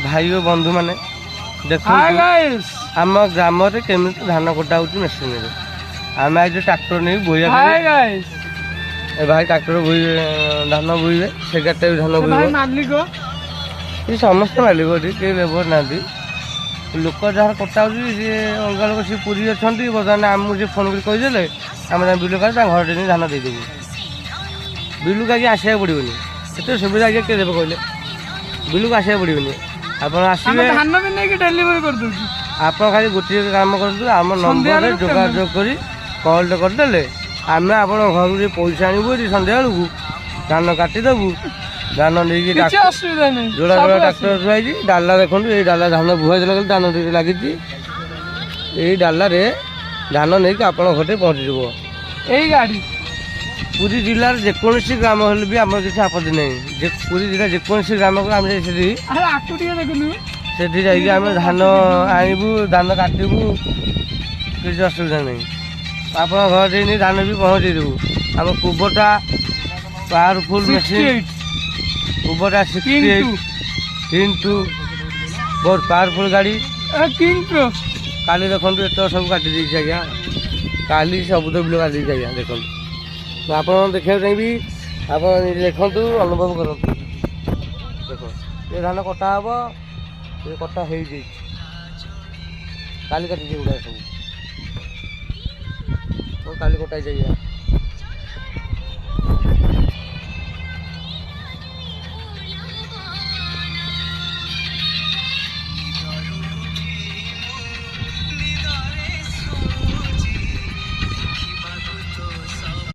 भाई और बंधु मैंने देखो आम ग्राम केमी धान कटा हो मेसीन आम आज ट्राक्टर नहीं बोया भाई ट्राक्टर बोई धान बोईबे से गाड़े भी धान बोईब ये समस्त मालिक कई लेबर ना लोक जहाँ कटा हो अलग लोग सी पूरी अच्छा बर्तमान आमको सी फोन कर कहीदे आम बिल का घर धान देदेबू बिलू का आसा पड़ोनी एत सुविधा आगे किए देवे कहले बिलू को आसा पड़ोनी आप आसवे आप खाली गोटे काम करूँ आम नंबर जोगाजोग कर कल करदे आम आप घर पैसा आणबू सन्ध्या बेलू धान काटिदेबू धान नहीं जोड़ा जोड़ा ट्राक्टर थी डाला देखो ये डाला धान बुहाई देला धान लगी यही डाला धान नहीं आप घर पहुँची यही गाड़ी पुरी जिलार जेकोसी ग्राम हेल्ले भी आम किसी आपत्ति नहीं पुरी जिला जेकोसी ग्राम को आम से आम धान आणबू धान काटबू किसी असुविधा नहीं आप घर नहीं धान भी पहुँचे देबू आम कुबटा पावरफुल मेसीन कुबटा 68 बहुत पावरफुल गाड़ी काली देखो एत सब काटी आज्ञा काली सब तो बिल काटी आज्ञा देखो तो आप देखा चाहिए आप देखु अनुभव करूँ देख ये धान कटा हम ये कटा हो काली काटी गुड़ा सब काली कटा जाइए